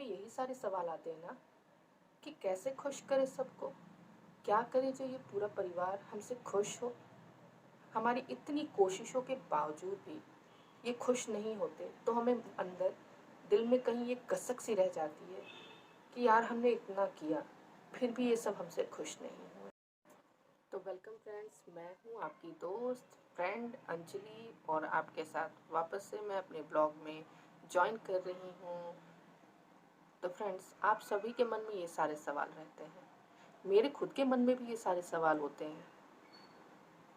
यही सारे सवाल आते हैं ना कि कैसे खुश करें सबको, क्या करें जो ये पूरा परिवार हमसे खुश हो। हमारी इतनी कोशिशों के बावजूद भी ये खुश नहीं होते तो हमें अंदर दिल में कहीं ये कसक सी रह जाती है कि यार हमने इतना किया फिर भी ये सब हमसे खुश नहीं हुए। तो वेलकम फ्रेंड्स, मैं हूँ आपकी दोस्त फ्रेंड अंजलि और आपके साथ वापस से मैं अपने ब्लॉग में ज्वाइन कर रही हूँ। तो फ्रेंड्स, आप सभी के मन में ये सारे सवाल रहते हैं, मेरे खुद के मन में भी ये सारे सवाल होते हैं,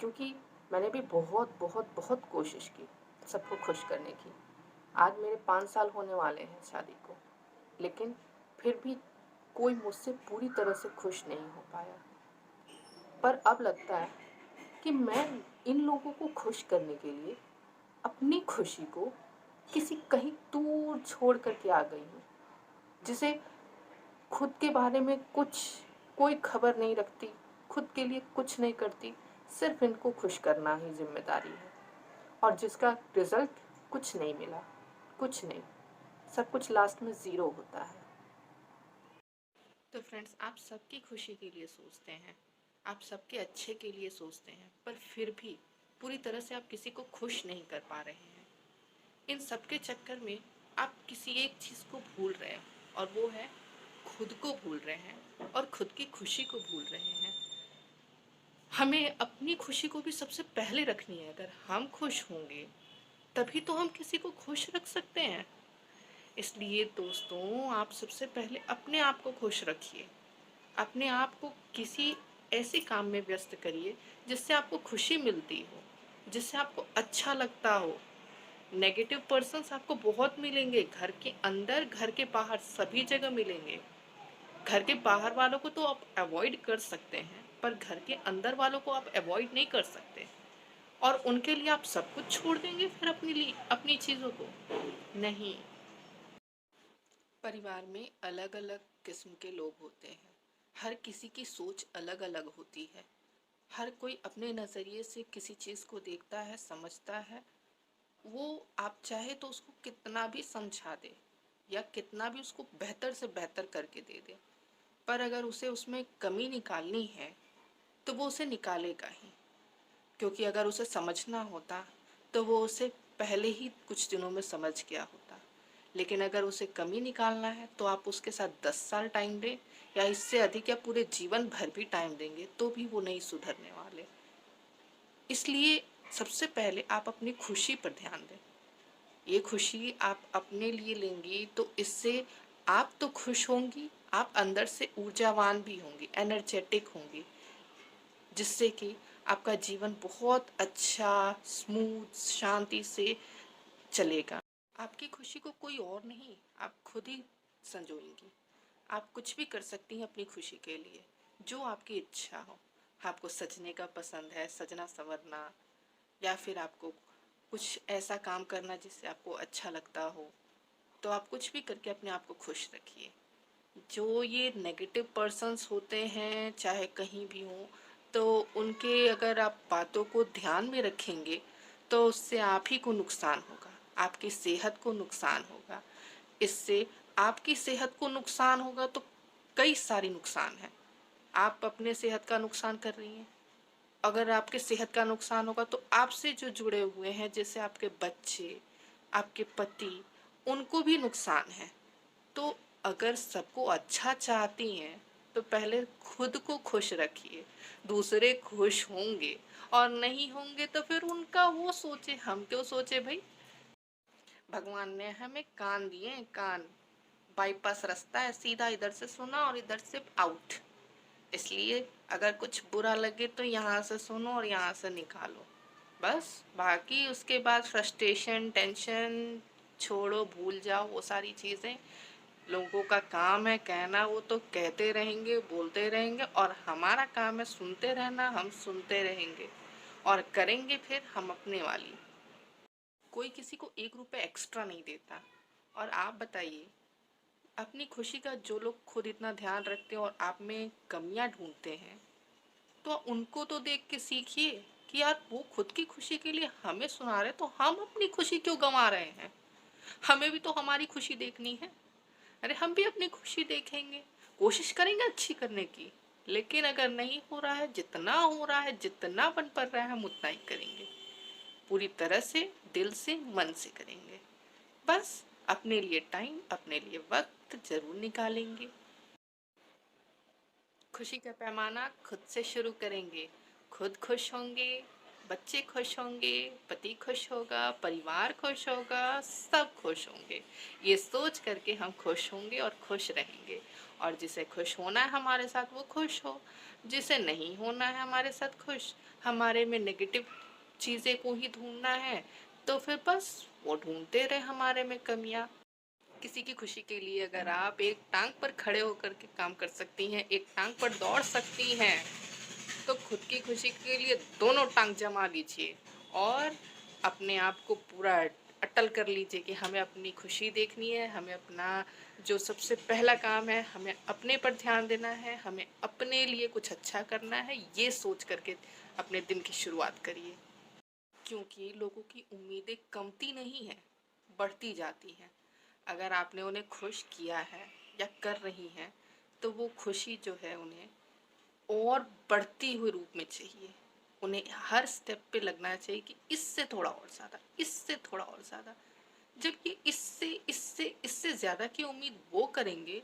क्योंकि मैंने भी बहुत बहुत बहुत कोशिश की सबको खुश करने की। आज मेरे 5 साल होने वाले हैं शादी को, लेकिन फिर भी कोई मुझसे पूरी तरह से खुश नहीं हो पाया। पर अब लगता है कि मैं इन लोगों को खुश करने के लिए अपनी खुशी को किसी कहीं दूर छोड़ कर के आ गई हूँ, जिसे खुद के बारे में कोई खबर नहीं रखती, खुद के लिए कुछ नहीं करती, सिर्फ इनको खुश करना ही जिम्मेदारी है। और जिसका रिजल्ट कुछ नहीं मिला, कुछ नहीं, सब कुछ लास्ट में ज़ीरो होता है। तो फ्रेंड्स, आप सबकी खुशी के लिए सोचते हैं, आप सबके अच्छे के लिए सोचते हैं, पर फिर भी पूरी तरह से आप किसी को खुश नहीं कर पा रहे हैं। इन सब के चक्कर में आप किसी एक चीज़ को भूल रहे हैं, और वो है खुद को भूल रहे हैं और खुद की खुशी को भूल रहे हैं। हमें अपनी खुशी को भी सबसे पहले रखनी है। अगर हम खुश होंगे तभी तो हम किसी को खुश रख सकते हैं। इसलिए दोस्तों, आप सबसे पहले अपने आप को खुश रखिए। अपने आप को किसी ऐसे काम में व्यस्त करिए जिससे आपको खुशी मिलती हो, जिससे आपको अच्छा लगता हो। नेगेटिव पर्सन्स आपको बहुत मिलेंगे, घर के अंदर घर के बाहर सभी जगह मिलेंगे। घर के बाहर वालों को तो आप अवॉइड कर सकते हैं, पर घर के अंदर वालों को आप अवॉइड नहीं कर सकते। और उनके लिए आप सब कुछ छोड़ देंगे फिर अपने लिए, अपनी चीज़ों को नहीं। परिवार में अलग अलग किस्म के लोग होते हैं, हर किसी की सोच अलग अलग होती है। हर कोई अपने नज़रिए से किसी चीज़ को देखता है, समझता है। वो आप चाहे तो उसको कितना भी समझा दे या कितना भी उसको बेहतर से बेहतर करके दे दे, पर अगर उसे उसमें कमी निकालनी है तो वो उसे निकालेगा ही। क्योंकि अगर उसे समझना होता तो वो उसे पहले ही कुछ दिनों में समझ गया होता। लेकिन अगर उसे कमी निकालना है तो आप उसके साथ 10 साल टाइम दें या इससे अधिक या पूरे जीवन भर भी टाइम देंगे तो भी वो नहीं सुधरने वाले। इसलिए सबसे पहले आप अपनी खुशी पर ध्यान दें। ये खुशी आप अपने लिए लेंगी तो इससे आप तो खुश होंगी, आप अंदर से ऊर्जावान भी होंगी, एनर्जेटिक होंगी, जिससे कि आपका जीवन बहुत अच्छा, स्मूथ, शांति से चलेगा। आपकी खुशी को कोई और नहीं, आप खुद ही संजोएंगी। आप कुछ भी कर सकती हैं अपनी खुशी के लिए, जो आपकी इच्छा हो। आपको सजने का पसंद है, सजना संवरना, या फिर आपको कुछ ऐसा काम करना जिससे आपको अच्छा लगता हो, तो आप कुछ भी करके अपने आप को खुश रखिए। जो ये नेगेटिव पर्सन्स होते हैं, चाहे कहीं भी हों, तो उनके अगर आप बातों को ध्यान में रखेंगे तो उससे आप ही को नुकसान होगा, आपकी सेहत को नुकसान होगा। इससे आपकी सेहत को नुकसान होगा तो कई सारी नुकसान हैं। आप अपने सेहत का नुकसान कर रही हैं। अगर आपके सेहत का नुकसान होगा तो आपसे जो जुड़े हुए हैं, जैसे आपके बच्चे, आपके पति, उनको भी नुकसान है। तो अगर सबको अच्छा चाहती हैं तो पहले खुद को खुश रखिए। दूसरे खुश होंगे और नहीं होंगे तो फिर उनका वो सोचे, हम क्यों सोचे भाई। भगवान ने हमें कान दिए हैं, कान। बाईपास रास्ता है, सीधा इधर से सुना और इधर से आउट। इसलिए अगर कुछ बुरा लगे तो यहाँ से सुनो और यहाँ से निकालो, बस। बाकी उसके बाद फ्रस्ट्रेशन, टेंशन छोड़ो, भूल जाओ वो सारी चीज़ें। लोगों का काम है कहना, वो तो कहते रहेंगे, बोलते रहेंगे, और हमारा काम है सुनते रहना। हम सुनते रहेंगे और करेंगे फिर हम अपने वाली। कोई किसी को 1 रुपए एक्स्ट्रा नहीं देता। और आप बताइए, अपनी खुशी का जो लोग खुद इतना ध्यान रखते हैं और आप में कमियां ढूंढते हैं, तो उनको तो देख के सीखिए कि यार वो खुद की खुशी के लिए हमें सुना रहे, तो हम अपनी खुशी क्यों गंवा रहे हैं। हमें भी तो हमारी खुशी देखनी है। अरे हम भी अपनी खुशी देखेंगे, कोशिश करेंगे अच्छी करने की, लेकिन अगर नहीं हो रहा है, जितना हो रहा है, जितना बन पड़ रहा है, हम उतना ही करेंगे, पूरी तरह से, दिल से, मन से करेंगे। बस अपने लिए टाइम, अपने लिए वक्त जरूर निकालेंगे। खुशी का पैमाना खुद से शुरू करेंगे, खुद खुश होंगे, बच्चे खुश होंगे, पति खुश होगा, परिवार खुश होगा, सब खुश होंगे। ये सोच करके हम खुश होंगे और खुश रहेंगे। और जिसे खुश होना है हमारे साथ वो खुश हो, जिसे नहीं होना है हमारे साथ खुश, हमारे में नेगेटिव चीज़ें को ही ढूंढना है, तो फिर बस वो ढूंढते रहे हमारे में कमियां। किसी की खुशी के लिए अगर आप एक टांग पर खड़े होकर के काम कर सकती हैं, एक टांग पर दौड़ सकती हैं, तो खुद की खुशी के लिए दोनों टांग जमा लीजिए और अपने आप को पूरा अटल कर लीजिए कि हमें अपनी खुशी देखनी है, हमें अपना जो सबसे पहला काम है, हमें अपने पर ध्यान देना है, हमें अपने लिए कुछ अच्छा करना है। ये सोच करके अपने दिन की शुरुआत करिए, क्योंकि लोगों की उम्मीदें कमती नहीं है, बढ़ती जाती हैं। अगर आपने उन्हें खुश किया है या कर रही हैं, तो वो खुशी जो है उन्हें और बढ़ती हुई रूप में चाहिए। उन्हें हर स्टेप पे लगना चाहिए कि इससे थोड़ा और ज़्यादा, इससे थोड़ा और ज़्यादा। जब ये इससे इससे इससे ज़्यादा की उम्मीद वो करेंगे,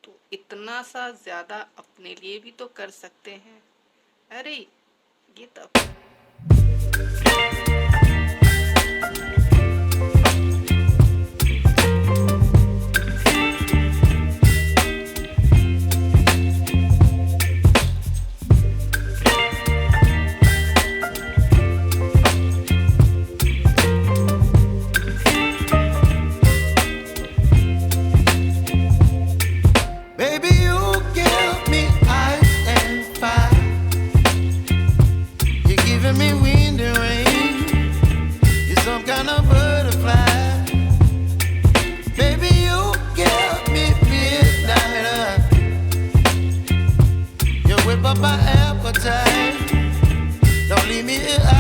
तो इतना सा ज़्यादा अपने लिए भी तो कर सकते हैं। अरे ये तो Baby, you give me ice and fire. You're giving me wind and rain. You're some kind of butterfly. Baby, you give me midnight. You whip up my appetite. Don't leave me here.